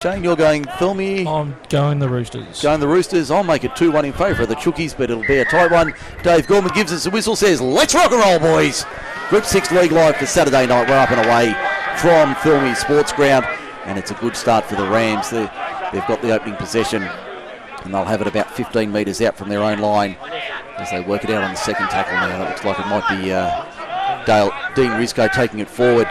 Shane, you're going Thirlmere. I'm going the Roosters. Going the Roosters. I'll make it 2-1 in favour of the Chookies, but it'll be a tight one. Dave Gorman gives us a whistle, says, let's rock and roll, boys. Group 6 League Live for Saturday night. We're up and away from Thirlmere Sports Ground, and it's a good start for the Rams. They've got the opening possession, and they'll have it about 15 metres out from their own line as they work it out on the second tackle now. It looks like it might be Dean Risco taking it forward.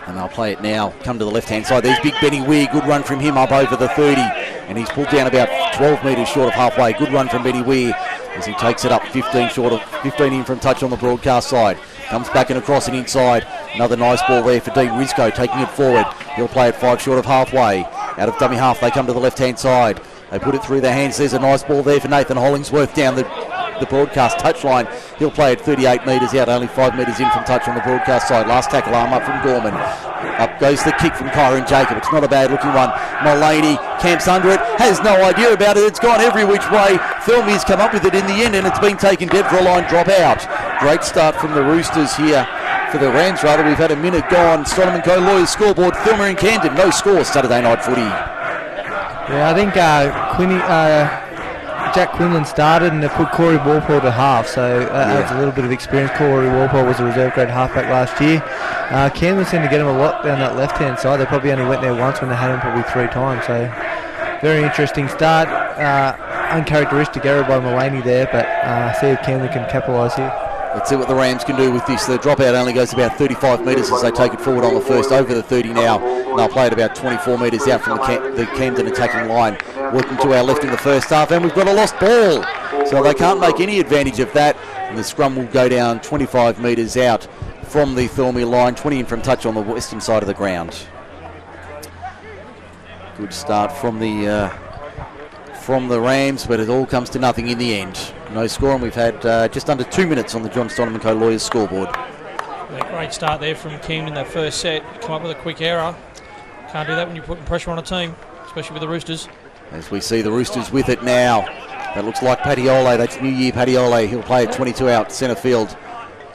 And they'll play it now. Come to the left-hand side. There's big Benny Weir. Good run from him up over the 30. And he's pulled down about 12 metres short of halfway. Good run from Benny Weir as he takes it up 15 in from touch on the broadcast side. Comes back and across and inside. Another nice ball there for Dean Risco, taking it forward. He'll play it 5 short of halfway. Out of dummy half, they come to the left-hand side. They put it through their hands. There's a nice ball there for Nathan Hollingsworth down the broadcast touchline. He'll play it 38 metres out, only 5 metres in from touch on the broadcast side. Last tackle arm up from Gorman. Up goes the kick from Kyron Jacob. It's not a bad looking one. Mullaney camps under it, has no idea about it. It's gone every which way. Thirlmere's come up with it in the end, and it's been taken dead for a line drop out. Great start from the Roosters here. For the Rams, rather, we've had a minute gone. Stoneman Co. Lawyers scoreboard. Thirlmere and Camden, no scores Saturday night footy. Yeah, I think Jack Quinlan started and they put Corey Walpole to half, so adds a little bit of experience. Corey Walpole was a reserve grade halfback last year. Camden seemed to get him a lot down that left hand side. They probably only went there once when they had him probably 3 times, so very interesting start. Uncharacteristic error by Mullaney there, but see if Camden can capitalise here. Let's see what the Rams can do with this. The dropout only goes about 35 metres as they take it forward on the first, over the 30 now. And they'll play it about 24 metres out from the Camden attacking line. Working to our left in the first half, and we've got a lost ball. So they can't make any advantage of that. And the scrum will go down 25 metres out from the Thirlmere line, 20 in from touch on the western side of the ground. Good start from the Rams, but it all comes to nothing in the end. No score, and we've had just under 2 minutes on the John Stoneman Co. Lawyers scoreboard. Yeah, great start there from Camden in that first set. Come up with a quick error. Can't do that when you're putting pressure on a team, especially with the Roosters. As we see the Roosters with it now. That looks like Patiole. That's New Year Patiole. He'll play it 22 out centre field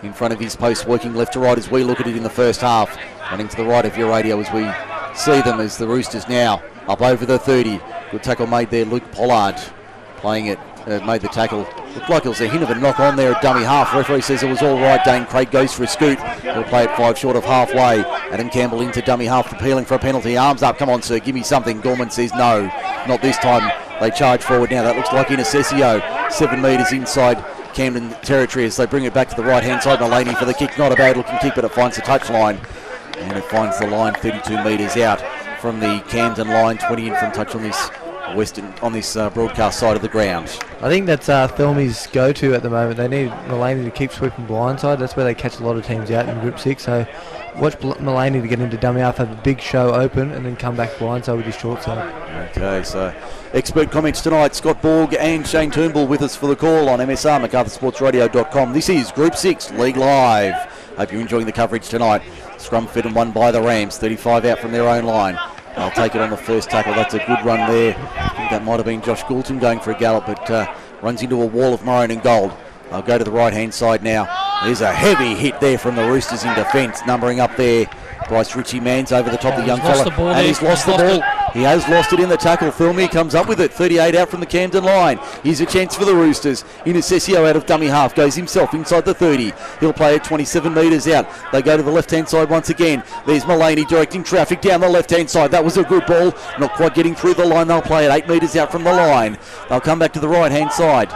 in front of his post, working left to right as we look at it in the first half. Running to the right of your radio as we see them as the Roosters now up over the 30. Good tackle made there, Luke Pollard playing it, made the tackle. Looked like it was a hint of a knock on there at dummy half. Referee says it was all right. Dane Craig goes for a scoot. He'll play it 5 short of halfway. Adam Campbell into dummy half, appealing for a penalty. Arms up, come on sir, give me something. Gorman says no, not this time. They charge forward now. That looks like Inaccessio, 7 metres inside Camden territory as they bring it back to the right hand side. Mullaney for the kick, not a bad looking kick, but it finds the touchline. And it finds the line 32 metres out from the Camden line, 20 in from touch on this broadcast side of the ground. I think that's Thirlmere's go-to at the moment. They need Mullaney to keep sweeping blindside. That's where they catch a lot of teams out in Group 6. So watch Mullaney to get into dummy half, have a big show open, and then come back blindside with his short side. Okay, so expert comments tonight. Scott Borg and Shane Turnbull with us for the call on MSR, MacArthurSportsRadio.com. This is Group 6 League Live. Hope you're enjoying the coverage tonight. Scrum fed and won by the Rams, 35 out from their own line. They'll take it on the first tackle. That's a good run there. I think that might have been Josh Goulton going for a gallop, but runs into a wall of maroon and gold. They'll go to the right-hand side now. There's a heavy hit there from the Roosters in defence, numbering up there. Bryce Ritchie-Mans over the top of the young fella. And he's lost the ball. He has lost it in the tackle. Thirlmere comes up with it. 38 out from the Camden line. Here's a chance for the Roosters. Inaccessio out of dummy half. Goes himself inside the 30. He'll play it 27 metres out. They go to the left-hand side once again. There's Mullaney directing traffic down the left-hand side. That was a good ball. Not quite getting through the line. They'll play it 8 metres out from the line. They'll come back to the right-hand side.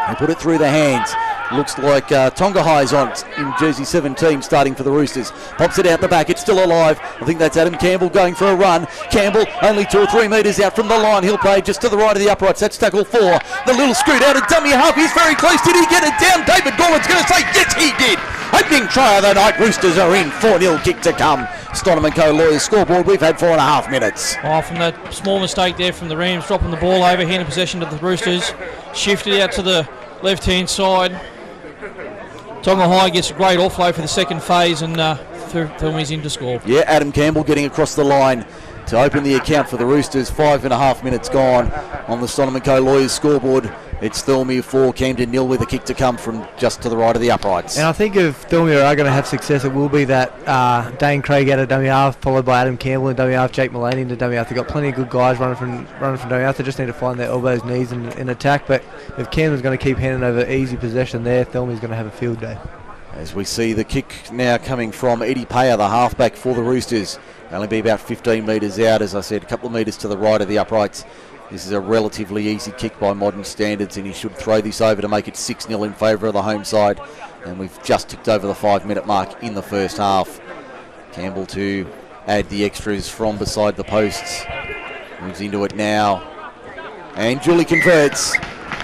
They put it through the hands. Looks like Tonga High's on in jersey 17 starting for the Roosters. Pops it out the back. It's still alive. I think that's Adam Campbell going for a run. Campbell only 2 or 3 metres out from the line. He'll play just to the right of the uprights. That's tackle 4. The little scoot out of dummy half. He's very close. Did he get it down? David Gorman's going to say yes he did. Opening try of the night. Roosters are in. 4-0 kick to come. Stoneman Co. Lawyers scoreboard. We've had 4.5 minutes. Oh, from that small mistake there from the Rams, dropping the ball over, handing possession to the Roosters. Shifted out to the left-hand side. Tonga High gets a great offload for the second phase, and Thirlmere's in to score. Yeah, Adam Campbell getting across the line to open the account for the Roosters. 5.5 minutes gone on the Stoneman Co. Lawyers scoreboard. It's Thirlmere 4, Camden 0 with a kick to come from just to the right of the uprights. And I think if Thirlmere are going to have success, it will be that Dane Craig out of dummy half, followed by Adam Campbell in dummy half, Jake Mullaney into dummy half. They've got plenty of good guys running from dummy half. They just need to find their elbows, knees in attack. But if Camden's going to keep handing over easy possession there, Thirlmere's going to have a field day. As we see the kick now coming from Eddie Payer, the halfback for the Roosters. Only be about 15 metres out, as I said, a couple of metres to the right of the uprights. This is a relatively easy kick by modern standards, and he should throw this over to make it 6-0 in favour of the home side. And we've just ticked over the 5-minute mark in the first half. Campbell to add the extras from beside the posts. Moves into it now. And Julie converts.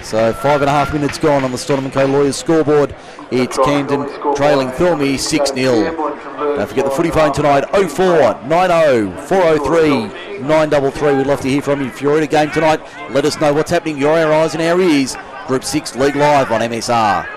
So 5.5 minutes gone on the Stodham & Co Lawyers scoreboard. It's Camden trailing Thirlmere 6-0. Don't forget the footy phone tonight, 04 90 403 933. We'd love to hear from you. If you're at a game tonight, let us know what's happening. Your eyes and our ears. Group 6 League Live on MSR.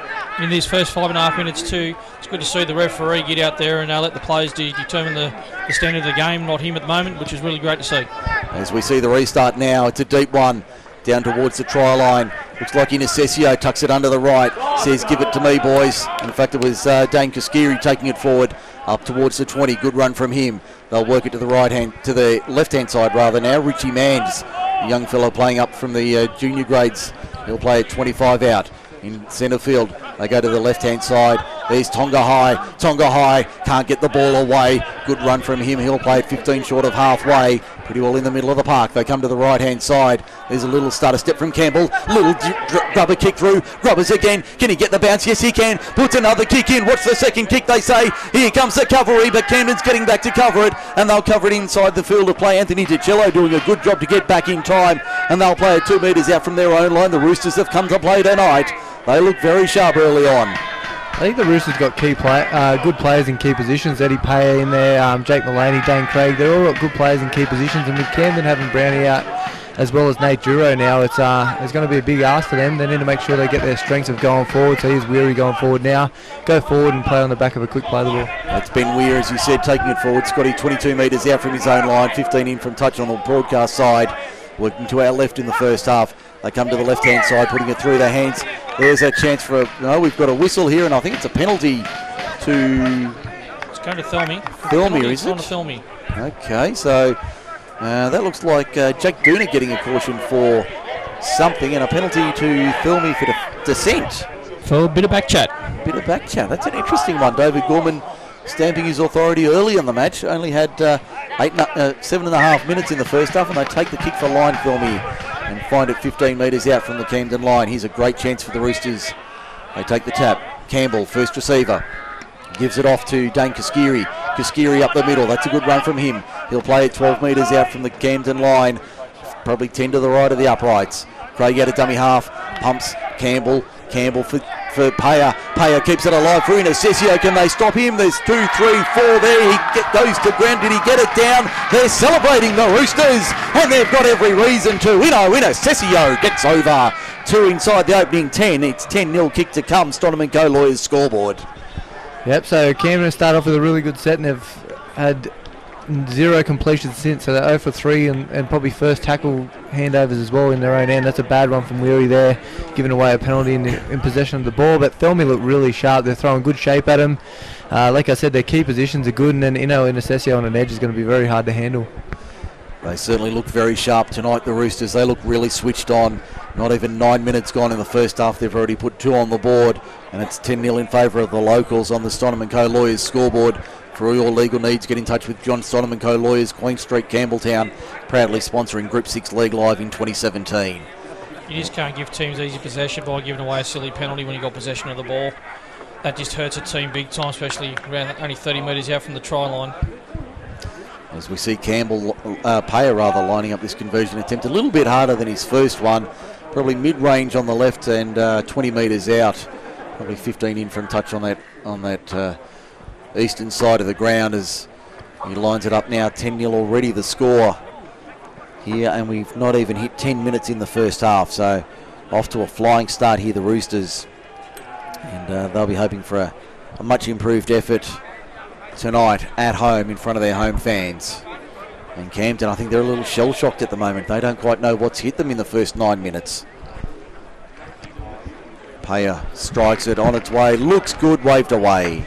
In these first 5.5 minutes too, it's good to see the referee get out there and let the players determine the standard of the game, not him at the moment, which is really great to see. As we see the restart now, it's a deep one. Down towards the try line. Looks like Inacessio tucks it under the right. Says, give it to me, boys. In fact, it was Dane Kaskiri taking it forward up towards the 20. Good run from him. They'll work it to the left-hand side rather now. Richie Manns, a young fellow playing up from the junior grades. He'll play at 25 out in centre field. They go to the left-hand side. There's Tonga High. Tonga High can't get the ball away. Good run from him. He'll play at 15 short of halfway. Pretty well in the middle of the park. They come to the right-hand side. There's a little starter step from Campbell. Little grubber kick through. Grubbers again. Can he get the bounce? Yes, he can. Puts another kick in. Watch the second kick, they say. Here comes the cavalry, but Camden's getting back to cover it, and they'll cover it inside the field of play. Anthony DiCello doing a good job to get back in time, and they'll play it 2 metres out from their own line. The Roosters have come to play tonight. They look very sharp early on. I think the Roosters got good players in key positions. Eddie Payer in there, Jake Mullaney, Dane Craig. They're all got good players in key positions. And with Camden having Brownie out, as well as Nate Duro now, it's going to be a big ask for them. They need to make sure they get their strengths of going forward. So here's Weary going forward now. Go forward and play on the back of a quick play the ball. It's Ben Weir, as you said, taking it forward. Scotty 22 metres out from his own line, 15 in from touch on the broadcast side. Working to our left in the first half. They come to the left-hand side, putting it through their hands. There's a chance for we've got a whistle here, and I think it's a penalty to... It's going to Thirlmere. Thirlmere, is it? It's on to Thirlmere. Okay, so that looks like Jake Dooner getting a caution for something, and a penalty to Thirlmere for dissent. For a bit of back chat. That's an interesting one. David Gorman stamping his authority early in the match. Only had 7.5 minutes in the first half, and they take the kick for line, Thirlmere, and find it 15 metres out from the Camden line. Here's a great chance for the Roosters. They take the tap. Campbell, first receiver, gives it off to Dane Kaskiri. Kaskiri up the middle. That's a good run from him. He'll play it 12 metres out from the Camden line, probably 10 to the right of the uprights. Craig out of dummy half, pumps Campbell for Payer. Payer keeps it alive for Inacessio. Can they stop him? There's 2, 3, 4 there. He goes to ground. Did he get it down? They're celebrating the Roosters, and they've got every reason to. Inacessio gets over 2 inside the opening 10. It's 10-0 kick to come. Stodham & Co Lawyers scoreboard. Yep, so Camden start off with a really good set, and they've had 0 completions since, so they're 0 for 3 and probably first tackle handovers as well in their own end. That's a bad one from Weary there, giving away a penalty in possession of the ball. But Thirlmere look really sharp. They're throwing good shape at them. Like I said, their key positions are good, and then Inacessio on an edge is going to be very hard to handle. They certainly look very sharp tonight, the Roosters. They look really switched on. Not even 9 minutes gone in the first half. They've already put 2 on the board, and it's 10-0 in favour of the locals on the Stodham & Co Lawyers scoreboard. For all your legal needs, get in touch with John Stodham & Co Lawyers, Queen Street, Campbelltown, proudly sponsoring Group 6 League Live in 2017. You just can't give teams easy possession by giving away a silly penalty when you got possession of the ball. That just hurts a team big time, especially around only 30 metres out from the try line. As we see Payer lining up this conversion attempt a little bit harder than his first one. Probably mid-range on the left and 20 metres out. Probably 15 in from touch on that eastern side of the ground as he lines it up now. 10-0 already the score here, and we've not even hit 10 minutes in the first half, so off to a flying start here, the Roosters, and they'll be hoping for a much improved effort tonight at home in front of their home fans. And Camden, I think they're a little shell-shocked at the moment. They don't quite know what's hit them in the first 9 minutes. Payer strikes it on its way. Looks good. Waved away.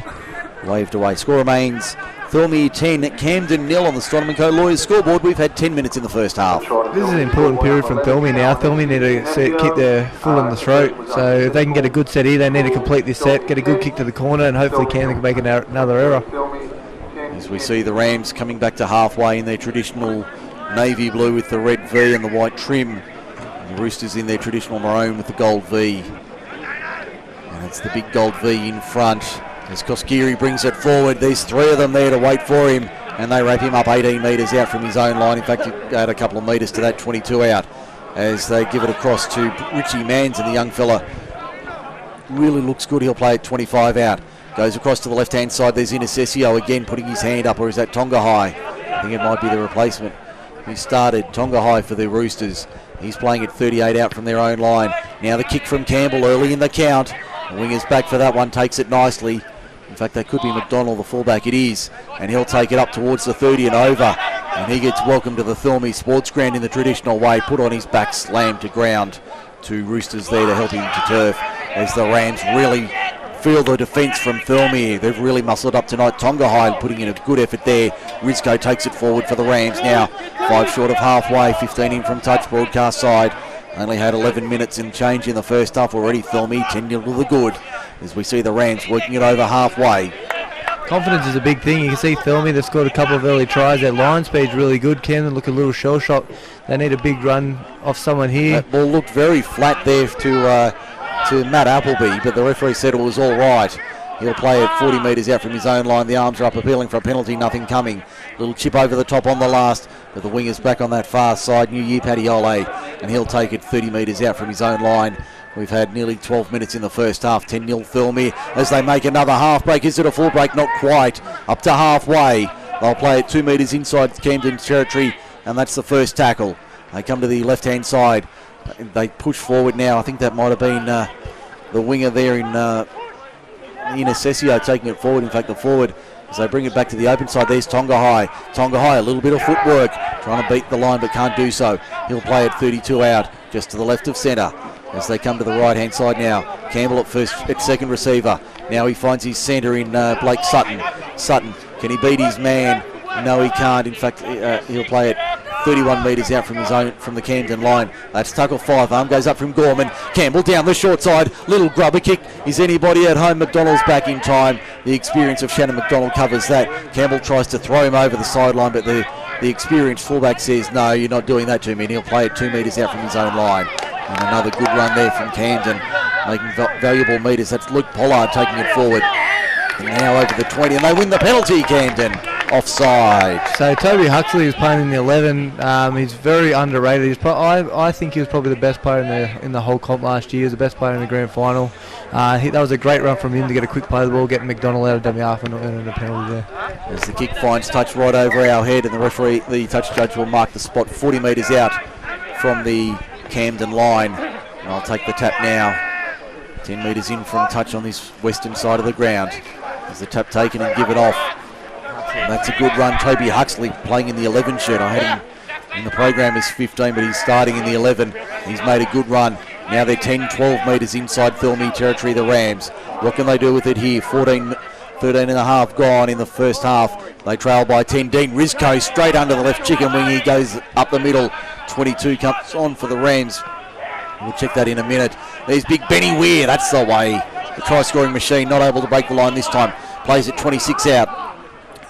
Score remains Thirlmere 10, Camden 0 on the Scotty & Co Lawyers scoreboard. We've had 10 minutes in the first half. This is an important period from Thirlmere now. Thirlmere need to keep their foot on the throat. So if they can get a good set here, they need to complete this set, get a good kick to the corner, and hopefully Camden can make another error. As we see the Rams coming back to halfway in their traditional navy blue with the red V and the white trim. And the Roosters in their traditional maroon with the gold V. And it's the big gold V in front. As Koskiri brings it forward, there's 3 of them there to wait for him, and they wrap him up 18 metres out from his own line. In fact, he add a couple of metres to that, 22 out, as they give it across to Richie Mans, and the young fella really looks good. He'll play at 25 out. Goes across to the left-hand side. There's Inacessio again putting his hand up, or is that Tonga High? I think it might be the replacement. He started Tonga High for the Roosters. He's playing at 38 out from their own line. Now the kick from Campbell early in the count. The winger's back for that one, takes it nicely. In fact, that could be McDonald, the fullback. It is. And he'll take it up towards the 30 and over. And he gets welcome to the Thirlmere Sports Ground in the traditional way. Put on his back, slammed to ground. 2 Roosters there to help him to turf. As the Rams really feel the defence from Thirlmere. They've really muscled up tonight. Tonga High putting in a good effort there. Rizko takes it forward for the Rams. Now 5 short of halfway. 15 in from touch, broadcast side. Only had 11 minutes and change in the first half already. Thirlmere 10-0 to the good. As we see the Rams working it over halfway. Confidence is a big thing. You can see Thirlmere, they've scored a couple of early tries. Their line speed's really good. Camden look a little shell-shocked. They need a big run off someone here. That ball looked very flat there to Matt Appleby, but the referee said it was all right. He'll play at 40 metres out from his own line. The arms are up, appealing for a penalty, nothing coming. Little chip over the top on the last, but the winger's back on that far side. New Year Paddy-Ole, and he'll take it 30 metres out from his own line. We've had nearly 12 minutes in the first half. 10-0 Thirlmere as they make another half break. Is it a full break? Not quite. Up to halfway. They'll play it 2 metres inside Camden territory, and that's the first tackle. They come to the left-hand side. They push forward now. I think that might have been the winger there in Inacessio taking it forward. In fact, the forward, as they bring it back to the open side, there's Tonga High. Tonga High, a little bit of footwork, trying to beat the line but can't do so. He'll play at 32 out, just to the left of centre. As they come to the right-hand side now. Campbell at second receiver. Now he finds his centre in Blake Sutton. Sutton, can he beat his man? No, he can't. In fact, he'll play it 31 metres out from the Camden line. That's tackle 5. Arm goes up from Gorman. Campbell down the short side. Little grubber kick. Is anybody at home? McDonald's back in time. The experience of Shannon McDonald covers that. Campbell tries to throw him over the sideline, but the experienced fullback says, no, you're not doing that to me. And he'll play it 2 metres out from his own line. And another good run there from Camden, making valuable metres. That's Luke Pollard taking it forward. And now over the 20, and they win the penalty, Camden. Offside. So Toby Huxley is playing in the 11. He's very underrated. I think he was probably the best player in the whole comp last year. He was the best player in the grand final. That was a great run from him to get a quick play of the ball, getting McDonald out of dummy half and earning a penalty there. As the kick finds touch right over our head, and the referee, the touch judge, will mark the spot 40 metres out from the Camden line. And I'll take the tap now. 10 metres in from touch on this western side of the ground. As the tap taken and given off. And that's a good run. Toby Huxley playing in the 11 shirt. I had him in the program as 15, but he's starting in the 11. He's made a good run. Now they're 10, 12 metres inside Thirlmere territory, the Rams. What can they do with it here? 13 and a half gone in the first half. They trail by 10. Dean Rizko straight under the left chicken wing. He goes up the middle. 22 comes on for the Rams. We'll check that in a minute. There's big Benny Weir. That's the way. The try-scoring machine not able to break the line this time. Plays at 26 out.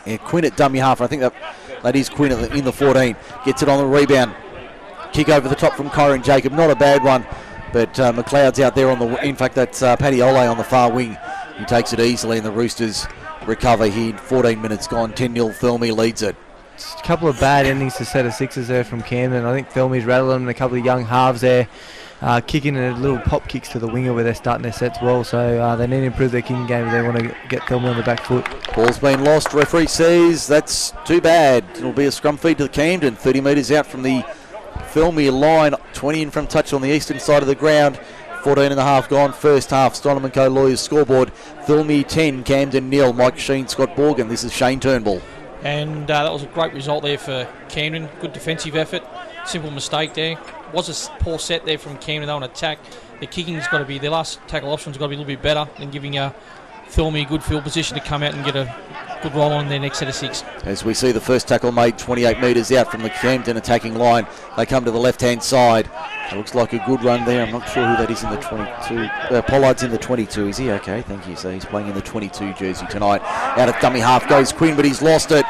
Yeah, Quinn at dummy half. I think that is Quinn in the 14. Gets it on the rebound. Kick over the top from Kyron Jacob. Not a bad one. But McLeod's out there on the... In fact, that's Paddy-Ole on the far wing. He takes it easily, and the Roosters recover here. 14 minutes gone. 10-0. Thirlmere leads it. Just a couple of bad endings to set of sixes there from Camden. I think Thirlmere's rattled them, and a couple of young halves there. Kicking and little pop kicks to the winger where they're starting their sets well, so they need to improve their kicking game if they want to get Thirlmere on the back foot. Ball's been lost. Referee says that's too bad. It'll be a scrum feed to the Camden. 30 metres out from the Thirlmere line. 20 in from touch on the eastern side of the ground. 14 and a half gone. First half. Scotty & Co Lawyers scoreboard. Thirlmere 10, Camden 0. Mike Shean, Scott Borg, and this is Shane Turnbull. And that was a great result there for Camden. Good defensive effort. simple mistake there. Was a poor set there from Camden. They want to attack. Their kicking's got to be, their last tackle option's got to be a little bit better than giving Thirlmere a good field position to come out and get a good roll on their next set of 6. As we see the first tackle made 28 metres out from the Camden attacking line. They come to the left-hand side. It looks like a good run there. I'm not sure who that is in the 22. Pollard's in the 22, is he? Okay, thank you. So he's playing in the 22 jersey tonight. Out of dummy half goes Quinn, but he's lost it.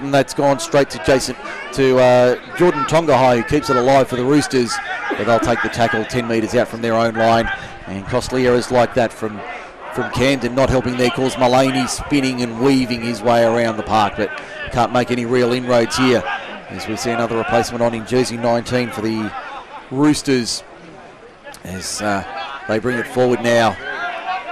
And that's gone straight to Jordan Tongahai, who keeps it alive for the Roosters. But they'll take the tackle 10 metres out from their own line. And costly errors like that from Camden not helping there cause Mullaney spinning and weaving his way around the park, but can't make any real inroads here. As we see another replacement on in jersey 19 for the Roosters, as they bring it forward now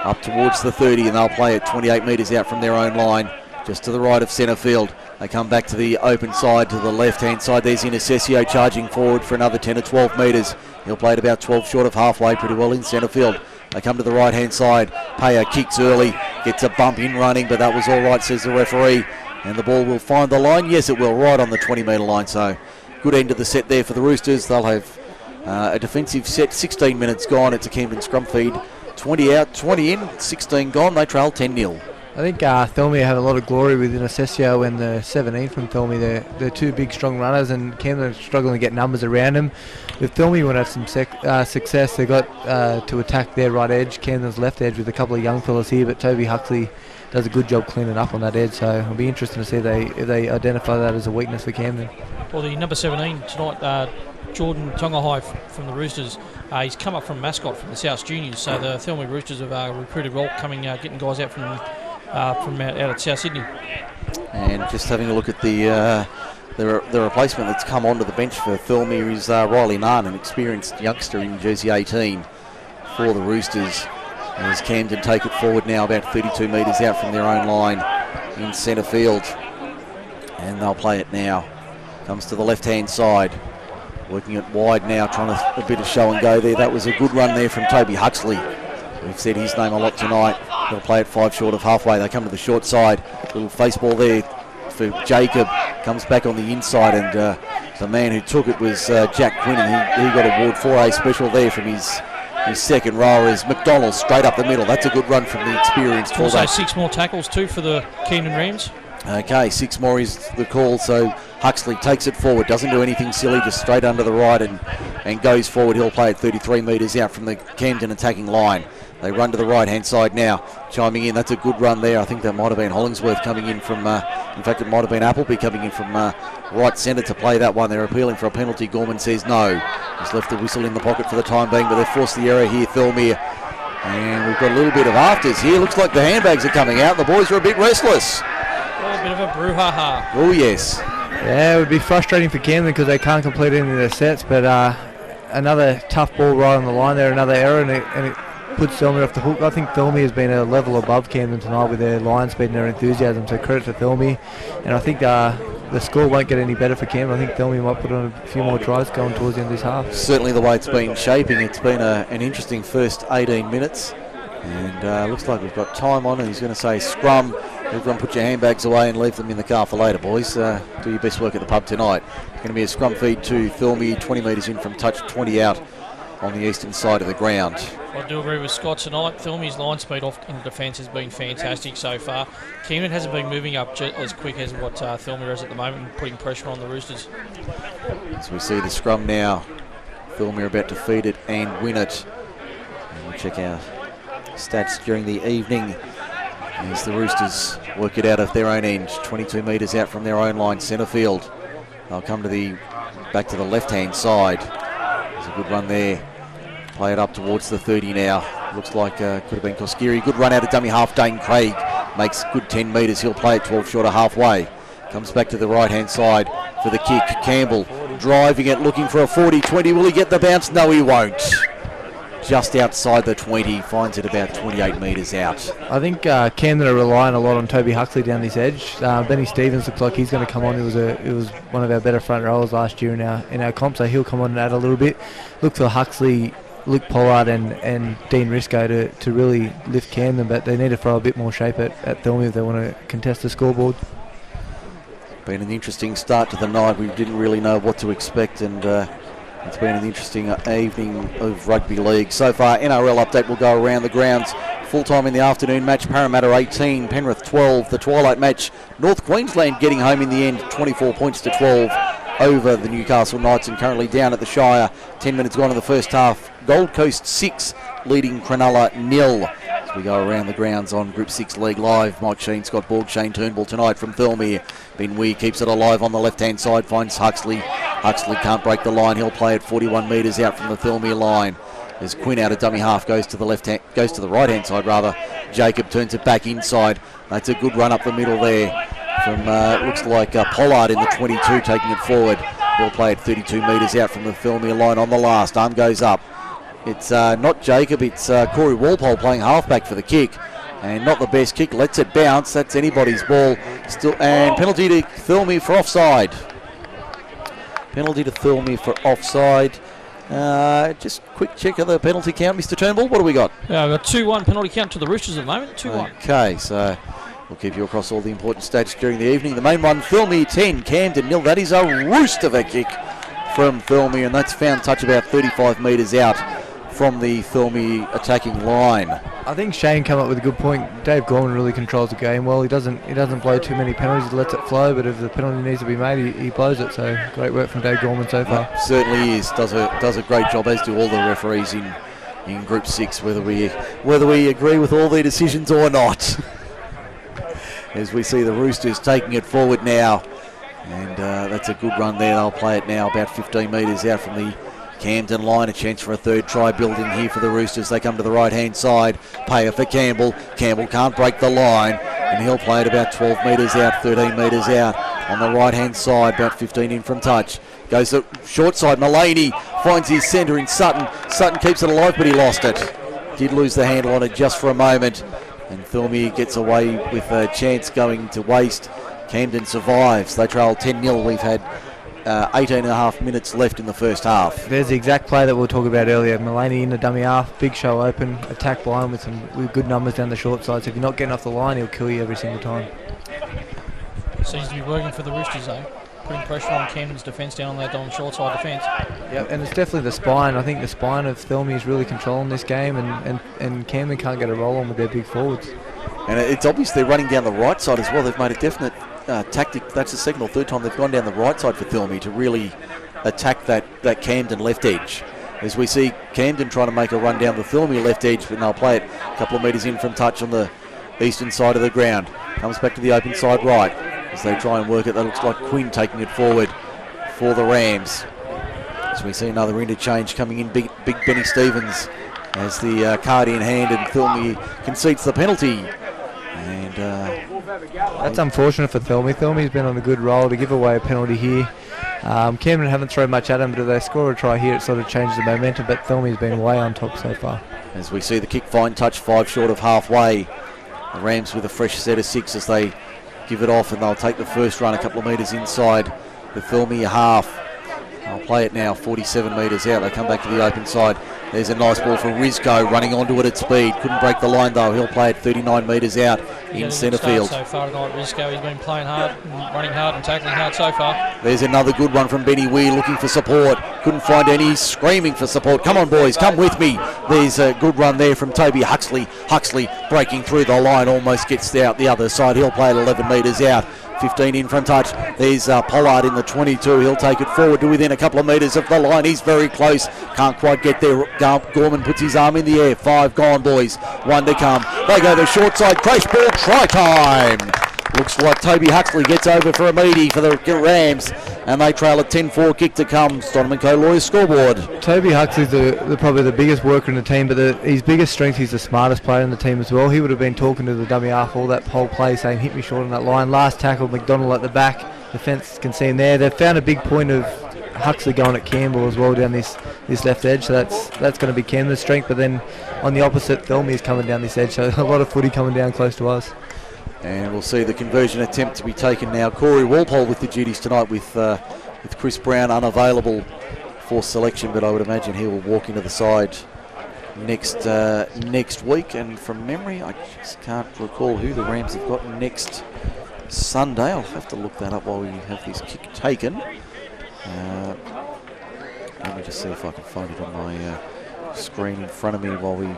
up towards the 30, and they'll play it 28 metres out from their own line, just to the right of centre field. They come back to the open side, to the left-hand side. There's Inaccessio charging forward for another 10 or 12 metres. He'll play it about 12 short of halfway, pretty well in centre field. They come to the right-hand side. Payer kicks early, gets a bump in running, but that was all right, says the referee. And the ball will find the line. Yes, it will, right on the 20-metre line. So good end of the set there for the Roosters. They'll have a defensive set, 16 minutes gone. It's a Camden scrum feed. 20 out, 20 in, 16 gone. They trail 10-0. I think Thirlmere had a lot of glory with Inaccessio and the 17 from Thirlmere. They're two big, strong runners, and Camden are struggling to get numbers around them. If Thirlmere want to have some success, they got to attack their right edge, Camden's left edge, with a couple of young fellas here, but Toby Huxley does a good job cleaning up on that edge, so it'll be interesting to see if they identify that as a weakness for Camden. Well, the number 17 tonight, Jordan Tongahai from the Roosters, he's come up from Mascot from the South Juniors, so the Thirlmere Roosters have recruited well, getting guys out from out at South Sydney. And just having a look at the replacement that's come onto the bench for Thirlmere is Riley Nunn, an experienced youngster in jersey 18 for the Roosters. As Camden take it forward now about 32 metres out from their own line in centre field. And they'll play it now. Comes to the left-hand side. Working it wide now, trying a bit of show and go there. That was a good run there from Toby Huxley. We've said his name a lot tonight. They'll play it 5 short of halfway. They come to the short side. Little face ball there for Jacob. Comes back on the inside, and the man who took it was Jack Quinn, and he got award 4A special there from his second rower is McDonald straight up the middle. That's a good run from the experienced fullback. Also 6 more tackles too for the Camden Rams. Okay, 6 more is the call, so Huxley takes it forward, doesn't do anything silly, just straight under the right and goes forward. He'll play it 33 metres out from the Camden attacking line. They run to the right-hand side now, chiming in. That's a good run there. I think that might have been Hollingsworth coming in from, in fact, it might have been Appleby coming in from right centre to play that one. They're appealing for a penalty. Gorman says no. He's left the whistle in the pocket for the time being, but they've forced the error here, Thirlmere. And we've got a little bit of afters here. Looks like the handbags are coming out. The boys are a bit restless. Well, a bit of a brouhaha. Oh, yes. Yeah, it would be frustrating for Camden because they can't complete any of their sets, but another tough ball right on the line there, another error, and it puts Thirlmere off the hook. I think Thirlmere has been a level above Camden tonight with their line speed and their enthusiasm, so credit to Thirlmere. And I think the score won't get any better for Camden. I think Thirlmere might put on a few more tries going towards the end of this half. Certainly the way it's been shaping, it's been an interesting first 18 minutes. And looks like we've got time on, and he's going to say scrum. Everyone put your handbags away and leave them in the car for later, boys. Do your best work at the pub tonight. Going to be a scrum feed to Thirlmere, 20 metres in from touch, 20 out on the eastern side of the ground. I do agree with Scott tonight. Thirlmere's line speed off in the defence has been fantastic so far. Camden hasn't been moving up as quick as what Thirlmere is at the moment, putting pressure on the Roosters. So we see the scrum now. Thirlmere about to feed it and win it. And we'll check our stats during the evening as the Roosters work it out of their own end, 22 metres out from their own line, centre field. They'll come to back to the left-hand side. There's a good run there. Play it up towards the 30 now. Looks like could have been Koskiri. Good run out of dummy half. Dane Craig makes good 10 metres. He'll play it 12 short of halfway. Comes back to the right-hand side for the kick. Campbell driving it, looking for a 40-20. Will he get the bounce? No, he won't. Just outside the 20, finds it about 28 metres out. I think Camden are relying a lot on Toby Huxley down this edge. Benny Stevens looks like he's going to come on. He was one of our better front rowers last year in our comp, so he'll come on and add a little bit. Look for Huxley, Luke Pollard and Dean Risco to really lift Camden, but they need to throw a bit more shape at Thirlmere if they want to contest the scoreboard. Been an interesting start to the night. We didn't really know what to expect, and it's been an interesting evening of rugby league. So far, NRL update will go around the grounds. Full-time in the afternoon match, Parramatta 18, Penrith 12. The twilight match, North Queensland getting home in the end, 24 points to 12 over the Newcastle Knights, and currently down at the Shire. 10 minutes gone in the first half. Gold Coast 6, leading Cronulla 0. As we go around the grounds on Group 6 League Live, Mike Shean, Scott Borg, Shane Turnbull tonight from Thirlmere. Ben Weir keeps it alive on the left-hand side, finds Huxley. Huxley can't break the line. He'll play it 41 metres out from the Thirlmere line. As Quinn out of dummy half goes to the right-hand side rather. Jacob turns it back inside. That's a good run up the middle there from looks like Pollard in the 22 taking it forward. He'll play it 32 metres out from the Thirlmere line on the last. Arm goes up. It's not Jacob, it's Corey Walpole playing halfback for the kick. And not the best kick, lets it bounce. That's anybody's ball. Still, and penalty to Thirlmere for offside. Penalty to Thirlmere for offside. Just quick check of the penalty count, Mr. Turnbull. What do we got? Yeah, we've got 2-1 penalty count to the Roosters at the moment. 2-1. Okay, so we'll keep you across all the important stats during the evening. The main one, Thirlmere 10, Camden 0. That is a roost of a kick from Thirlmere, and that's found touch about 35 metres out from the Thirlmere attacking line. I think Shane came up with a good point. Dave Gorman really controls the game well. He doesn't blow too many penalties. He lets it flow, but if the penalty needs to be made, he blows it. So great work from Dave Gorman so far. Certainly is. Does a great job, as do all the referees in Group 6, whether we agree with all their decisions or not. As we see the Roosters taking it forward now, and that's a good run there. They'll play it now about 15 metres out from the Camden line. A chance for a third try building here for the Roosters. They come to the right-hand side. Payer for Campbell. Campbell can't break the line, and he'll play it about 12 metres out, 13 metres out on the right-hand side, about 15 in from touch. Goes the short side. Mullaney finds his centre in Sutton. Sutton keeps it alive, but he lost it. Did lose the handle on it just for a moment, and Thirlmere gets away with a chance going to waste. Camden survives. They trail 10-0. We've had 18 and a half minutes left in the first half. There's the exact play that we were talking about earlier. Mullaney in the dummy half, big show open, attack blind with good numbers down the short side. So if you're not getting off the line, he'll kill you every single time. Seems to be working for the Roosters though, putting pressure on Camden's defence down on that short side defence. Yep, and it's definitely the spine. I think the spine of Thirlmere is really controlling this game, and Camden can't get a roll on with their big forwards. And it's obvious they're running down the right side as well. They've made a definite tactic. That's the second or third time they've gone down the right side for Thirlmere to really attack that Camden left edge. As we see Camden trying to make a run down the Thirlmere left edge, but they'll play it a couple of metres in from touch on the eastern side of the ground. Comes back to the open side right as they try and work it. That looks like Quinn taking it forward for the Rams. As we see another interchange coming in, big Benny Stevens has the card in hand, and Thirlmere concedes the penalty. And that's unfortunate for Thirlmere. Thirlmere's been on a good roll to give away a penalty here. Camden haven't thrown much at him, but if they score a try here, it sort of changes the momentum. But Thirlmere's been way on top so far. As we see the kick fine touch 5 short of halfway. The Rams with a fresh set of 6 as they give it off, and they'll take the first run a couple of metres inside the Thirlmere half. They'll play it now 47 metres out. They come back to the open side. There's a nice ball for Rizzo running onto it at speed. Couldn't break the line though. He'll play it 39 metres out in centre field. So far tonight, Rizzo, he's been playing hard, running hard and tackling hard so far. There's another good one from Benny Weir looking for support. Couldn't find any, screaming for support. Come on boys, come with me. There's a good run there from Toby Huxley. Huxley breaking through the line, almost gets out the other side. He'll play it 11 metres out. 15 in from touch. There's Pollard in the 22. He'll take it forward to within a couple of metres of the line. He's very close. Can't quite get there. Gorman puts his arm in the air. 5 gone, boys. 1 to come. They go to short side. Crash ball. Try time. Looks like Toby Huxley gets over for a meaty for the Rams, and they trail a 10-4 kick to come. Stoneman Co. Lawyers scoreboard. Toby Huxley's probably the biggest worker in the team, but his biggest strength, he's the smartest player in the team as well. He would have been talking to the dummy half all that whole play, saying hit me short on that line. Last tackle, McDonald at the back. The fence can see him there. They've found a big point of Huxley going at Campbell as well down this left edge, so that's going to be Camden's strength. But then on the opposite, Thirlmere's coming down this edge, so a lot of footy coming down close to us. And we'll see the conversion attempt to be taken now. Corey Walpole with the duties tonight with Chris Brown unavailable for selection, but I would imagine he will walk into the side next week. And from memory, I just can't recall who the Rams have got next Sunday. I'll have to look that up while we have this kick taken. Let me just see if I can find it on my screen in front of me while we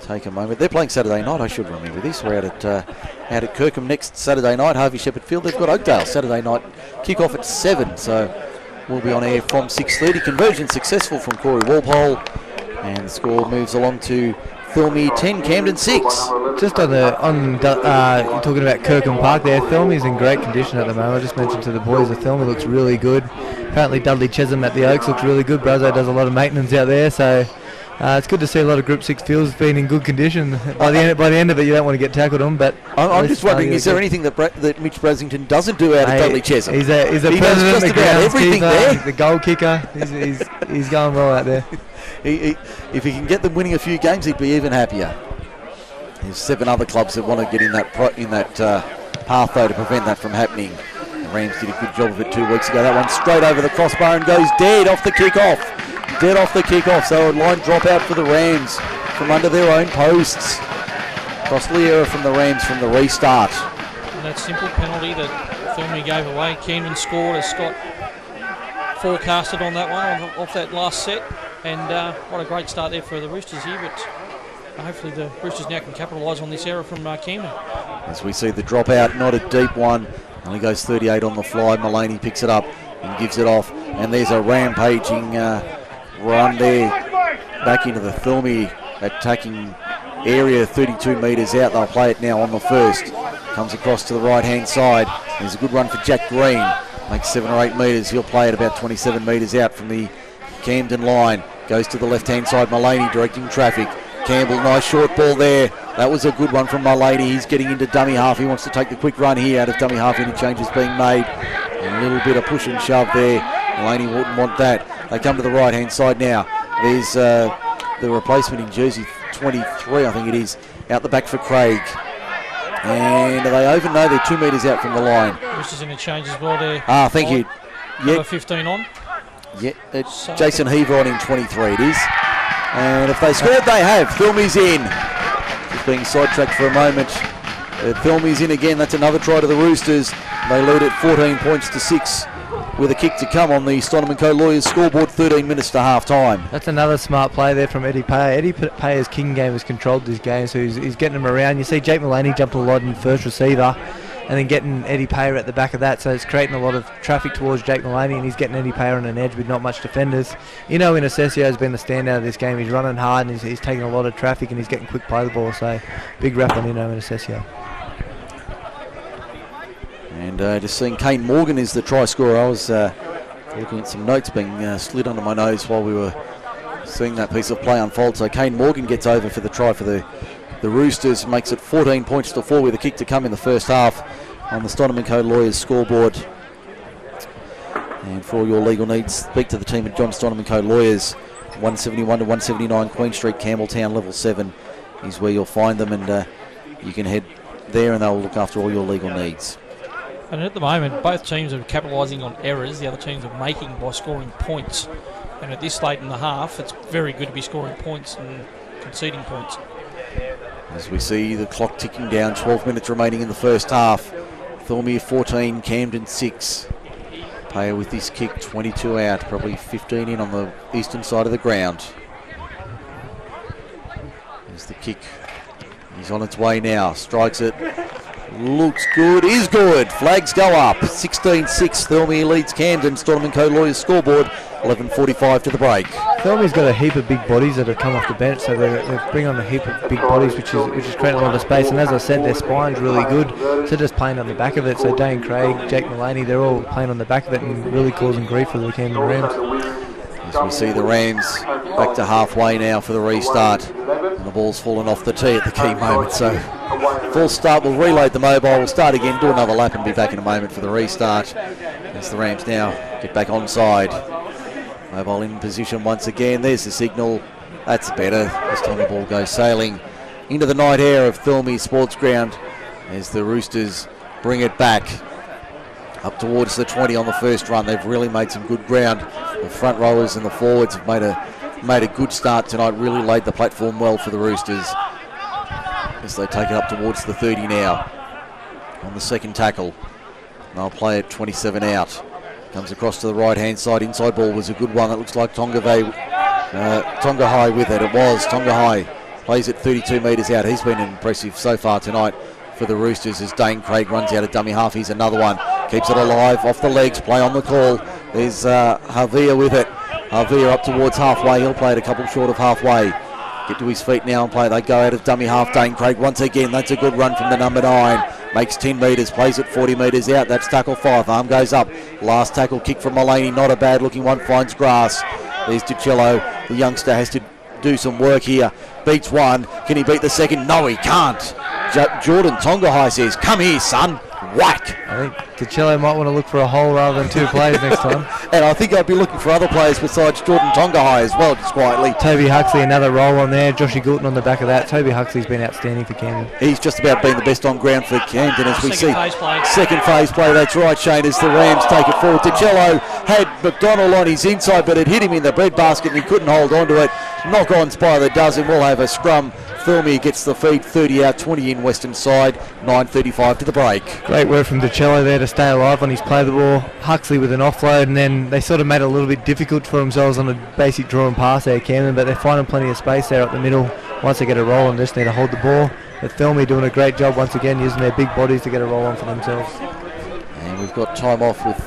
take a moment. They're playing Saturday night, I should remember this. We're out at Kirkham next Saturday night, Harvey Shepherd Field. They've got Oakdale Saturday night, kick-off at 7, so we'll be on air from 6:30. Conversion successful from Corey Walpole, and the score moves along to Thirlmere 10, Camden 6. Just talking about Kirkham Park there, Thirlmere's in great condition at the moment. I just mentioned to the boys that Thirlmere looks really good. Apparently Dudley Chesham at the Oaks looks really good. Brazo does a lot of maintenance out there, so it's good to see a lot of Group 6 fields being in good condition. By the end of it, you don't want to get tackled on. But I'm just wondering, is there anything that Mitch Brasington doesn't do out of Dudley Chesham? He's a he does just about everything there. The goal kicker, he's going well out there. If he can get them winning a few games, he'd be even happier. There's 7 other clubs that want to get in that path, though, to prevent that from happening. The Rams did a good job of it 2 weeks ago. That one straight over the crossbar and goes dead off the kick-off. Dead off the kick-off, so a line drop out for the Rams from under their own posts. Costly error from the Rams from the restart. And that simple penalty that Thirlmere gave away. Camden scored as Scott forecasted on that one, off that last set. And what a great start there for the Roosters here, but hopefully the Roosters now can capitalise on this error from Camden. As we see the dropout, not a deep one, only goes 38 on the fly. Mullaney picks it up and gives it off, and there's a rampaging run there back into the Thirlmere attacking area, 32 metres out. They'll play it now on the first. Comes across to the right-hand side. There's a good run for Jack Green. Makes 7 or 8 metres. He'll play it about 27 metres out from the Camden line. Goes to the left-hand side. Mullaney directing traffic. Campbell, nice short ball there. That was a good one from Mullaney. He's getting into dummy half. He wants to take the quick run here out of dummy half. Any changes being made. A little bit of push and shove there. Mullaney wouldn't want that. They come to the right-hand side now. There's the replacement in jersey 23, I think it is, out the back for Craig. And they over? No, they're 2 metres out from the line. Roosters in a change as well there. Thank you. Number 15 on. Yeah, it's Jason Heaver on in 23 it is. And if they scored, they have. Thirlmere's in. Just being sidetracked for a moment. Thirlmere's in again. That's another try to the Roosters. They lead at 14 points to 6 with a kick to come on the Stoneman Co Lawyers scoreboard, 13 minutes to half time. That's another smart play there from Eddie Payer. Eddie Payer's king game has controlled this game, so he's getting them around. You see Jake Mullaney jumping a lot in first receiver, and then getting Eddie Payer at the back of that, so it's creating a lot of traffic towards Jake Mullaney, and he's getting Eddie Payer on an edge with not much defenders. Inaccessio has been the standout of this game. He's running hard and he's taking a lot of traffic, and he's getting quick play the ball, so big rap on Inaccessio. And just seeing Kane Morgan is the try scorer. I was looking at some notes being slid under my nose while we were seeing that piece of play unfold. So Kane Morgan gets over for the try for the Roosters, makes it 14 points to 4 with a kick to come in the first half on the Stoneman Co Lawyers scoreboard. And for all your legal needs, speak to the team at John Stoneman Co Lawyers, 171 to 179 Queen Street, Campbelltown, level 7 is where you'll find them, and you can head there and they'll look after all your legal needs. And at the moment, both teams are capitalising on errors. The other teams are making by scoring points. And at this late in the half, it's very good to be scoring points and conceding points. As we see the clock ticking down, 12 minutes remaining in the first half. Thirlmere 14, Camden 6. Payer with this kick, 22 out, probably 15 in on the eastern side of the ground. There's the kick. He's on its way now, strikes it. Looks good, is good. Flags go up. 16-6. Thirlmere leads Camden. Stoneman Co Lawyers scoreboard. 11:45 to the break. Thirlmere's got a heap of big bodies that have come off the bench, so they bring on a heap of big bodies, which is creating a lot of space. And as I said, their spine's really good, so just playing on the back of it. So Dane Craig, Jake Mullaney, they're all playing on the back of it and really causing grief for the Camden Rams. As we see the Rams back to halfway now for the restart. And the ball's fallen off the tee at the key moment. So full start, we'll reload the mobile, we'll start again, do another lap and be back in a moment for the restart. As the Rams now get back onside. Mobile in position once again. There's the signal. That's better. This time the ball goes sailing into the night air of Thirlmere Sports Ground as the Roosters bring it back up towards the 20 on the first run. They've really made some good ground. The front rowers and the forwards have made a good start tonight. Really laid the platform well for the Roosters as they take it up towards the 30 now. on the second tackle. They'll play it 27 out. Comes across to the right-hand side. Inside ball was a good one. It looks like Tonga High with it. It was Tonga High. Plays it 32 metres out. He's been impressive so far tonight for the Roosters as Dane Craig runs out of dummy half. Here's another one. Keeps it alive off the legs. Play on the call. There's Javier with it. Javier up towards halfway. He'll play it a couple short of halfway. Get to his feet now and play. They go out of dummy half. Dane Craig once again. That's a good run from the number 9. Makes 10 metres. Plays it 40 metres out. That's tackle 5. Arm goes up. Last tackle kick from Mullaney. Not a bad looking one. Finds grass. There's DiCello. The youngster has to do some work here. Beats one. Can he beat the second? No, he can't. Jordan Tonga High says, come here, son. Whack. I think DiCello might want to look for a hole rather than 2 players next time. And I think I'd be looking for other players besides Jordan Tonga High as well, just quietly. Toby Huxley, another roll on there. Joshy Goulton on the back of that. Toby Huxley's been outstanding for Camden. He's just about been the best on ground for Camden as we see. Second phase play, that's right, Shane, as the Rams take it forward. DiCello had McDonald on his inside, but it hit him in the breadbasket and he couldn't hold on to it. Knock-ons by the dozen. We'll have a scrum. Thirlmere gets the feed, 30 out, 20 in western side, 9:35 to the break. Great work from DiCello there to stay alive on his play of the ball. Huxley with an offload, and then they sort of made it a little bit difficult for themselves on a basic draw and pass there, Camden, but they're finding plenty of space there up the middle. Once they get a roll on, just need to hold the ball. But Thirlmere doing a great job once again, using their big bodies to get a roll on for themselves. And we've got time off with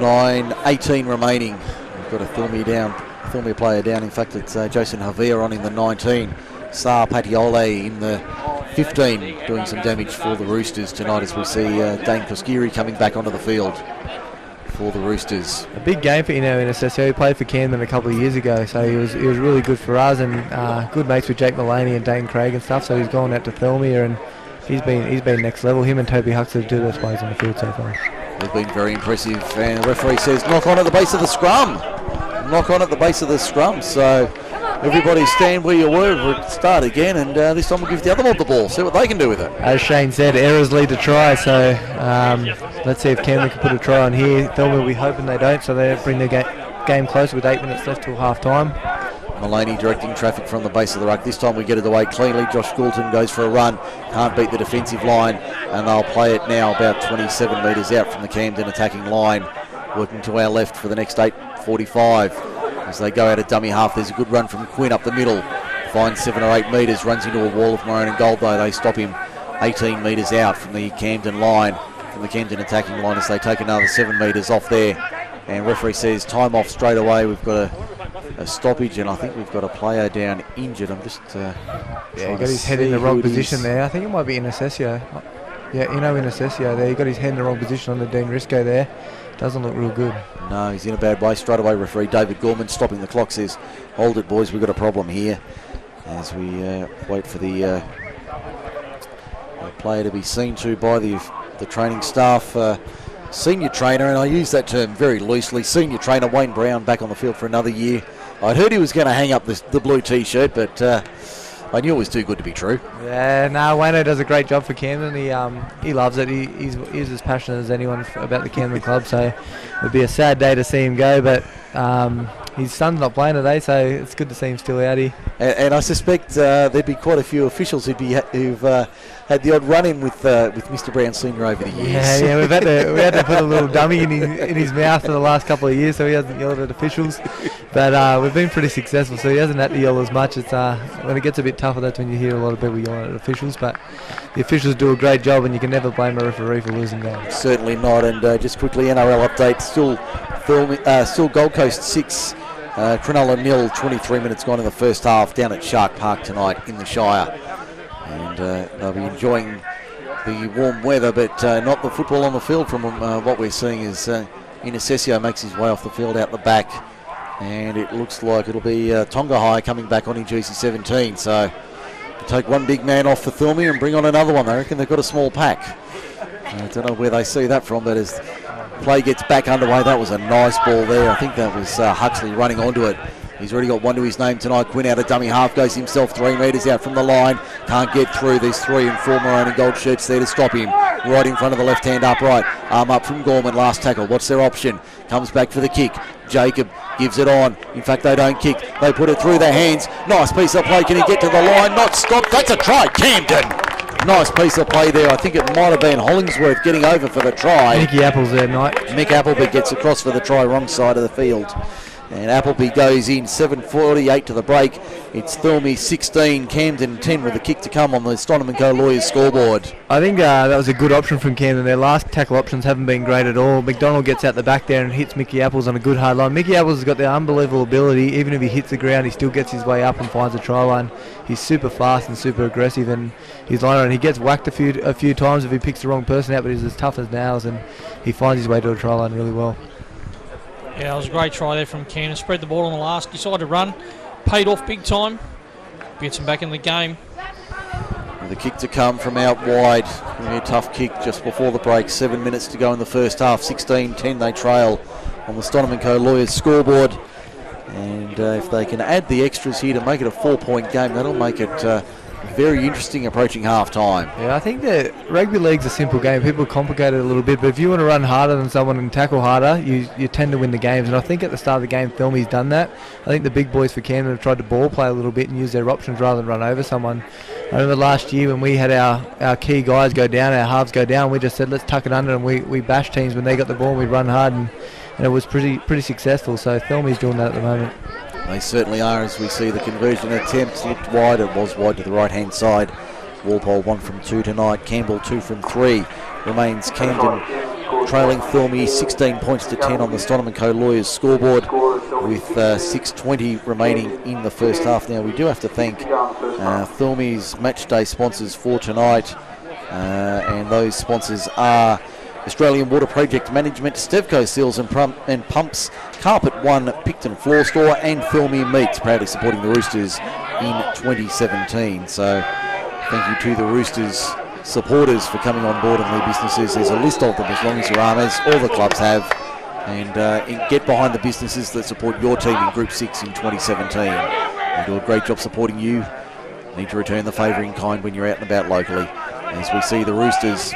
9:18 remaining. We've got a Thirlmere player down. In fact, it's Jason Javier on in the 19. Sar Patiole in the 15, doing some damage for the Roosters tonight as we see Dane Koskiri coming back onto the field for the Roosters. A big game for Ino Inassessio. He played for Camden a couple of years ago, so he was really good for us, and good mates with Jake Mullaney and Dane Craig and stuff. So he's gone out to Thirlmere and he's been next level. Him and Toby Huxley do those plays on the field so far. They've been very impressive, and the referee says knock on at the base of the scrum. Knock on at the base of the scrum. So everybody stand where you were. We'll start again, and this time we'll give the other mob the ball. See what they can do with it. As Shane said, errors lead to try. So let's see if Camden can put a try on here. Thirlmere will be hoping they don't, so they bring the game closer with 8 minutes left till half time. Mullaney directing traffic from the base of the ruck. This time we get it away cleanly. Josh Goulton goes for a run. Can't beat the defensive line, and they'll play it now about 27 metres out from the Camden attacking line. Working to our left for the next 8:45. As they go out of dummy half, there's a good run from Quinn up the middle. Finds 7 or 8 metres, runs into a wall of maroon and gold, though. They stop him 18 metres out from the Camden line, from the Camden attacking line, as they take another 7 metres off there. And referee says time off straight away. We've got a stoppage, and I think we've got a player down injured. I'm just he got his head in the wrong position there. I think it might be Inassessio. Yeah, Inassessio there. He got his head in the wrong position on the Dean Risco there. Doesn't look real good. No, he's in a bad way. Straight away, referee David Gorman stopping the clock says, hold it, boys, we've got a problem here. As we wait for the player to be seen to by the training staff. Senior trainer, and I use that term very loosely, senior trainer Wayne Brown back on the field for another year. I'd heard he was going to hang up the blue T-shirt, but I knew it was too good to be true. Yeah, no, Wayno does a great job for Camden. He loves it. He's as passionate as anyone about the Camden club, so it would be a sad day to see him go, but his son's not playing today, so it's good to see him still out here. And I suspect there'd be quite a few officials who've had the odd run-in with Mr. Brown Senior over the years. Yeah, we had to put a little dummy in his mouth for the last couple of years, so he hasn't yelled at officials. But we've been pretty successful, so he hasn't had to yell as much. It's when it gets a bit tougher, that's when you hear a lot of people yelling at officials. But the officials do a great job, and you can never blame a referee for losing games. Certainly not. And just quickly, NRL update: still Gold Coast 6. Cronulla 0, 23 minutes gone in the first half down at Shark Park tonight in the Shire. And they'll be enjoying the warm weather, but not the football on the field from what we're seeing is Inassessio makes his way off the field out the back. And it looks like it'll be Tonga High coming back on in jersey 17. So take one big man off for Thirlmere and bring on another one. I reckon they've got a small pack. I don't know where they see that from, but as play gets back underway, that was a nice ball there. I think that was Huxley running onto it. He's already got one to his name tonight. Quinn out of dummy half, goes himself 3 metres out from the line. Can't get through. There's 3 and 4 maroon and gold shirts there to stop him. Right in front of the left hand upright. Arm up from Gorman, last tackle. What's their option? Comes back for the kick. Jacob gives it on. In fact, they don't kick. They put it through their hands. Nice piece of play. Can he get to the line? Not stopped. That's a try. Camden. Nice piece of play there. I think it might have been Hollingsworth getting over for the try. Mickey Apple's there, Mike. Mick Appleby gets across for the try, wrong side of the field. And Appleby goes in, 7:48 to the break. It's Thirlmere 16, Camden 10 with a kick to come on the Stonham & Co Lawyers scoreboard. I think that was a good option from Camden. Their last tackle options haven't been great at all. McDonald gets out the back there and hits Mickey Apples on a good hard line. Mickey Apples has got the unbelievable ability. Even if he hits the ground, he still gets his way up and finds a try line. He's super fast and super aggressive, and he's line on. He gets whacked a few times if he picks the wrong person out, but he's as tough as nails, and he finds his way to a try line really well. Yeah, it was a great try there from Camden. Spread the ball on the last, decided to run, paid off big time, gets him back in the game. The kick to come from out wide. A tough kick just before the break. 7 minutes to go in the first half. 16-10 they trail on the Stonham & Co Lawyers scoreboard. And if they can add the extras here to make it a 4-point game, that'll make it very interesting approaching half time. Yeah, I think that rugby league's a simple game. People complicate it a little bit, but if you want to run harder than someone and tackle harder, you tend to win the games. And I think at the start of the game, Thirlmere's done that. I think the big boys for Camden have tried to ball play a little bit and use their options rather than run over someone. I remember last year when we had our key guys go down, our halves go down, we just said let's tuck it under, and we bashed teams when they got the ball and we'd run hard, and it was pretty successful. So Thirlmere's doing that at the moment. They certainly are, as we see the conversion attempts looked wide. It was wide to the right-hand side. Walpole 1 from 2 tonight. Campbell 2 from 3. Remains Camden trailing Thirlmere 16 points to 10 on the Stonham & Co Lawyers scoreboard with 6:20 remaining in the first half. Now we do have to thank Thirlmere's match day sponsors for tonight, and those sponsors are Australian Water Project Management, Stevco Seals and Pumps, Carpet One, Picton Floor Store, and Thirlmere Meats, proudly supporting the Roosters in 2017. So thank you to the Roosters supporters for coming on board in their businesses. There's a list of them as long as your arm, as all the clubs have. And get behind the businesses that support your team in Group 6 in 2017. They do a great job supporting you. Need to return the favour in kind when you're out and about locally. As we see the Roosters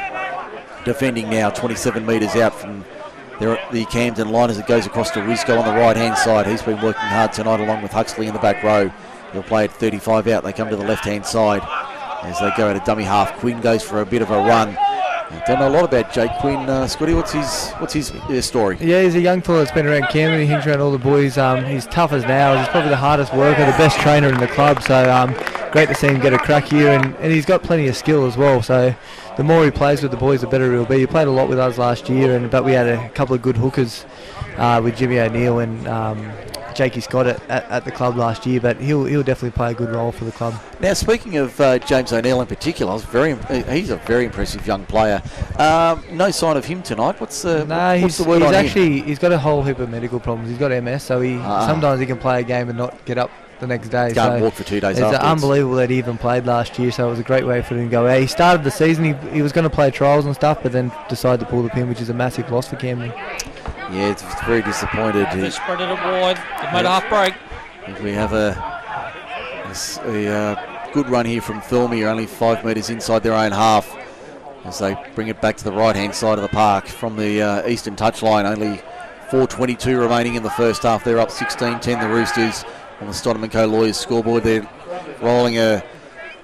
defending now 27 metres out from the Camden line as it goes across to Risco on the right-hand side. He's been working hard tonight along with Huxley in the back row. He'll play at 35 out. They come to the left-hand side as they go at a dummy half. Quinn goes for a bit of a run. I don't know a lot about Jake Quinn. Scotty, what's his story? Yeah, he's a young fellow that's been around Camden. He hangs around all the boys. He's tough as nails. He's probably the hardest worker, the best trainer in the club. So great to see him get a crack here, and he's got plenty of skill as well. So the more he plays with the boys, the better he'll be. He played a lot with us last year, but we had a couple of good hookers with Jimmy O'Neill and Jakey Scott at the club last year, but he'll definitely play a good role for the club. Now, speaking of James O'Neill in particular, he's a very impressive young player. No sign of him tonight. What's the word on him? He's got a whole heap of medical problems. He's got MS, so sometimes he can play a game and not get up the next day. Can't walk for 2 days afterwards. It's unbelievable that he even played last year, so it was a great way for him to go out. He started the season, he was going to play trials and stuff, but then decided to pull the pin, which is a massive loss for Camden. Yeah, it's very disappointed. They spread it wide. They've made a half break. We have a good run here from Thirlmere, only 5 metres inside their own half, as they bring it back to the right-hand side of the park from the eastern touchline. Only 4:22 remaining in the first half. They're up 16-10, the Roosters, on the Stonham & Co Lawyers scoreboard. They're rolling a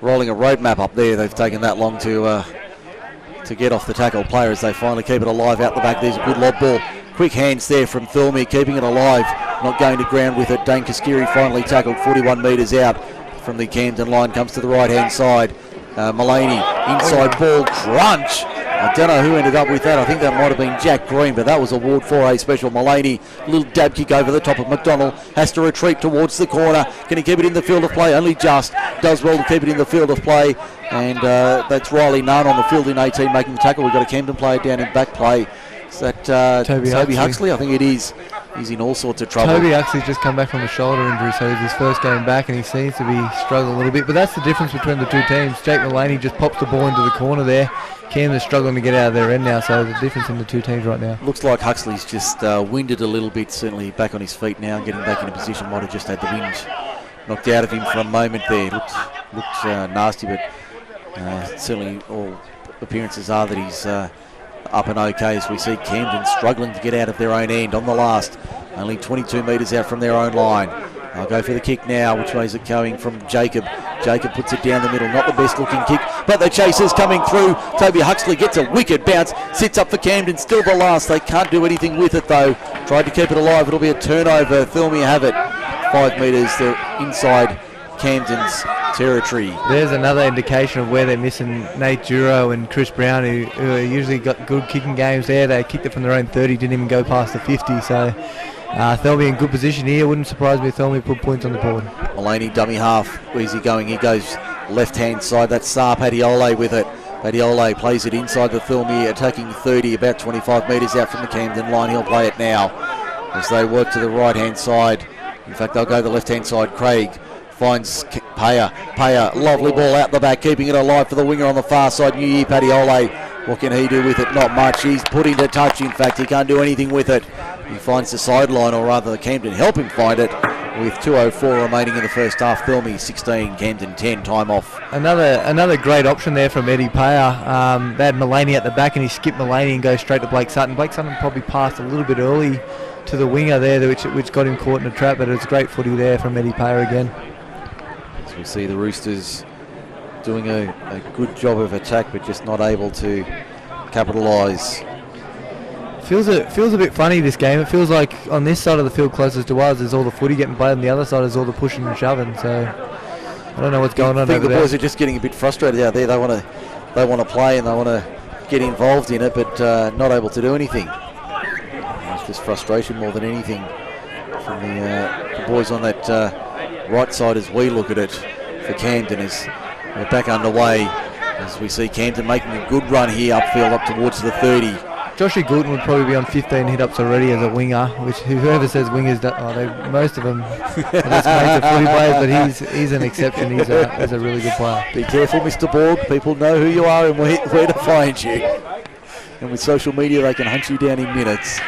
road map up there. They've taken that long to get off the tackle player as they finally keep it alive out the back. There's a good lob ball. Quick hands there from Thirlmere, keeping it alive. Not going to ground with it. Dane Kaskiri finally tackled 41 metres out from the Camden line. Comes to the right-hand side. Mullaney, inside ball, crunch. I don't know who ended up with that. I think that might have been Jack Green, but that was a Ward 4A special. Mullaney, little dab kick over the top of McDonald. Has to retreat towards the corner. Can he keep it in the field of play? Only just. Does well to keep it in the field of play. And that's Riley Nunn on the field in 18 making the tackle. We've got a Camden player down in back play. Is that Toby Huxley? I think it is. He's in all sorts of trouble. Toby Huxley's just come back from a shoulder injury, so it's his first game back, and he seems to be struggling a little bit. But that's the difference between the two teams. Jake Mullaney just pops the ball into the corner there. Camden's struggling to get out of their end now, so the difference in the two teams right now. Looks like Huxley's just winded a little bit, certainly back on his feet now, getting back in a position. Might have just had the wind knocked out of him for a moment there. Looked nasty, but certainly all appearances are that he's up and okay, as we see Camden struggling to get out of their own end on the last. Only 22 metres out from their own line. I'll go for the kick now, which way is it going from Jacob? Jacob puts it down the middle, not the best looking kick, but the chasers coming through. Toby Huxley gets a wicked bounce, sits up for Camden, still the last. They can't do anything with it though. Tried to keep it alive, it'll be a turnover. Thirlmere have it. 5 metres, they're inside Camden's territory. There's another indication of where they're missing Nate Duro and Chris Brown, who usually got good kicking games there. They kicked it from their own 30, didn't even go past the 50, so Thirlmere in good position here. Wouldn't surprise me if Thirlmere put points on the board. Mulaney dummy half. Where's he going? He goes left hand side. That's Padiole with it. Padiole plays it inside the Thirlmere attacking 30, about 25 metres out from the Camden line. He'll play it now as they work to the right hand side. In fact, they'll go the left hand side. Craig finds Payer, lovely ball out the back, keeping it alive for the winger on the far side. New Year Padiole. What can he do with it? Not much. He's put into touch. In fact, he can't do anything with it. He finds the sideline, or rather the Camden help him find it, with 2:04 remaining in the first half. Thirlmere 16, Camden 10, time off. Another great option there from Eddie Payer. They had Mulaney at the back and he skipped Mulaney and goes straight to Blake Sutton. Blake Sutton probably passed a little bit early to the winger there, which got him caught in a trap, but it's great footy there from Eddie Payer again. So we see the Roosters doing a good job of attack, but just not able to capitalise. Feels a bit funny, this game. It feels like on this side of the field closest to us is all the footy getting played, and the other side is all the pushing and shoving. So I don't know what's going on over there. I think the boys are just getting a bit frustrated out there. They want to play and they want to get involved in it, but not able to do anything. It's just frustration more than anything from the boys on that right side as we look at it for Camden as we're back underway. As we see Camden making a good run here upfield up towards the 30. Joshy Goulton would probably be on 15 hit-ups already as a winger, which whoever says wingers, most of them are just mates of footy players, but he's an exception. He's a really good player. Be careful, Mr. Borg. People know who you are and where to find you. And with social media, they can hunt you down in minutes. The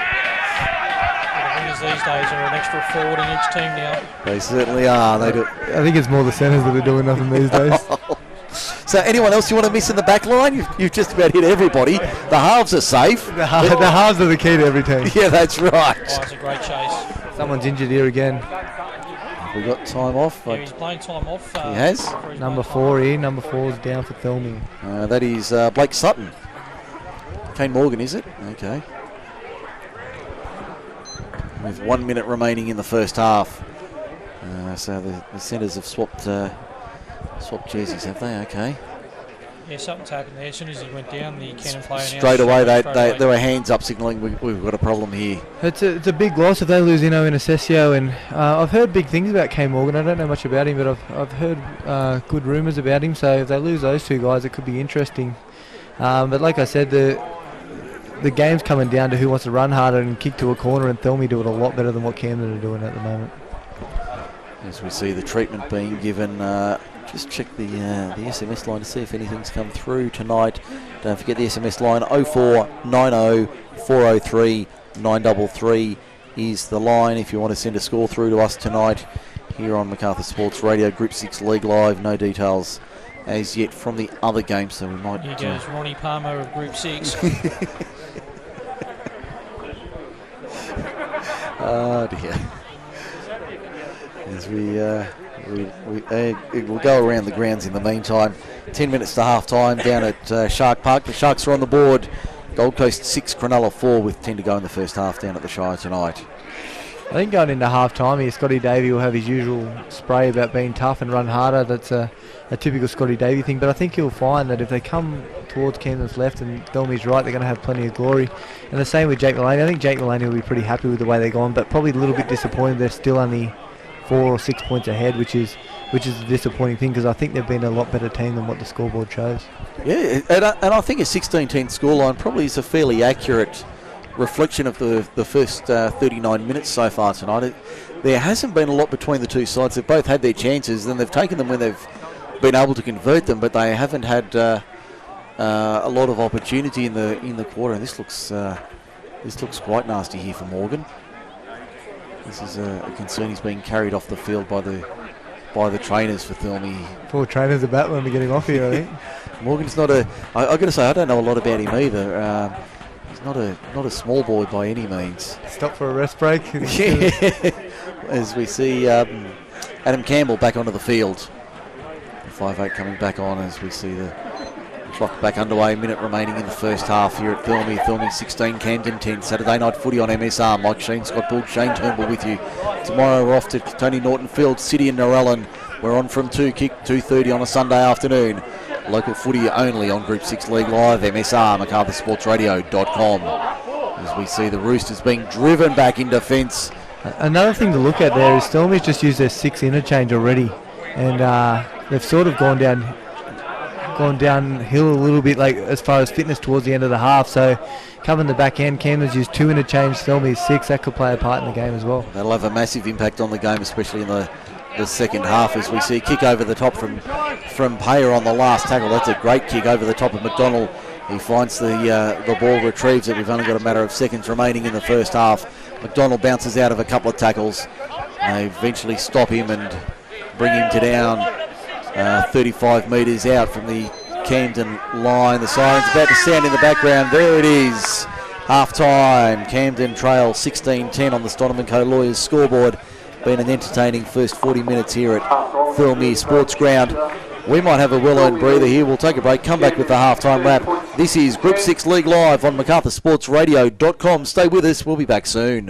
wingers these days are an extra forward in each team now. They certainly are. They do. I think it's more the centres that are doing nothing these days. So anyone else you want to miss in the back line? You've just about hit everybody. The halves are safe. The halves are the key to every team. Yeah, that's right. Oh, it's a great chase. Someone's injured here again. Have we got time off? Yeah, he's playing time off. He has. Number 4 here. Number 4 is down for Thirlmere. That is Blake Sutton. Kane Morgan, is it? Okay. With 1 minute remaining in the first half. So the centres have swapped jerseys, have they? Okay. Yeah, something's happened there. As soon as he went down, the Cannon player straight away there were hands up signalling we've got a problem here. It's a big loss if they lose in Assessio, and I've heard big things about Kane Morgan. I don't know much about him, but I've heard good rumours about him. So if they lose those two guys, it could be interesting. But like I said, the game's coming down to who wants to run harder and kick to a corner, and Thirlmere do it a lot better than what Camden are doing at the moment. As we see the treatment being given, just check the SMS line to see if anything's come through tonight. Don't forget the SMS line 0490 403 933 is the line if you want to send a score through to us tonight here on Macarthur Sports Radio Group 6 League Live. No details as yet from the other games, so we might... Here goes Ronnie Palmer of Group 6. Oh dear. As we'll go around the grounds in the meantime. 10 minutes to half time down at Shark Park. The Sharks are on the board. Gold Coast 6, Cronulla 4 with 10 to go in the first half down at the Shire tonight. I think going into half time here, Scotty Davey will have his usual spray about being tough and run harder. That's a typical Scotty Davey thing, but I think he'll find that if they come towards Camden's left and Thirlmere's right, they're going to have plenty of glory. And the same with Jake Mulaney. I think Jake Mulaney will be pretty happy with the way they're gone, but probably a little bit disappointed they're still only 4 or 6 points ahead, which is a disappointing thing, because I think they've been a lot better team than what the scoreboard shows. Yeah, and I think a 16-10 scoreline probably is a fairly accurate reflection of the first 39 minutes so far tonight. There hasn't been a lot between the two sides. They've both had their chances, and they've taken them when they've been able to convert them, but they haven't had a lot of opportunity in the quarter. And this looks quite nasty here for Morgan. This is a concern. He's being carried off the field by the trainers for Thirlmere. Poor trainers are battling to get him off here, I think. Morgan's not I've got to say, I don't know a lot about him either. not a small boy by any means. Stop for a rest break. As we see Adam Campbell back onto the field. 5-8 coming back on as we see the clock back underway. A minute remaining in the first half here at Thirlmere. Thirlmere 16, Camden 10. Saturday night footy on MSR. Mike Shean, Scott Borg, Shane Turnbull with you. Tomorrow we're off to Tony Norton Field, City and Narellan. We're on from 2, kick 2:30 on a Sunday afternoon. Local footy only on Group 6 League Live, MSR, MacArthurSportsRadio.com. As we see the Roosters being driven back in defence. Another thing to look at there is Thirlmere's just used their 6 interchange already, and they've sort of gone downhill a little bit, like as far as fitness towards the end of the half. So covering the back end, Camden's used 2 interchange, Thirlmere's 6. That could play a part in the game as well. That'll have a massive impact on the game, especially in the second half, as we see a kick over the top from Payer on the last tackle. That's a great kick over the top of McDonald. He finds the ball, retrieves it. We've only got a matter of seconds remaining in the first half. McDonald bounces out of a couple of tackles. They eventually stop him and bring him to down 35 metres out from the Camden line. The siren's about to sound in the background. There it is. Half time. Camden trail 16-10 on the Stoneman Co Lawyers scoreboard. Been an entertaining first 40 minutes here at Thirlmere Sports Ground. We might have a well-earned breather here. We'll take a break, come back with the halftime wrap. This is Group 6 League Live on MacArthurSportsRadio.com. Stay with us. We'll be back soon.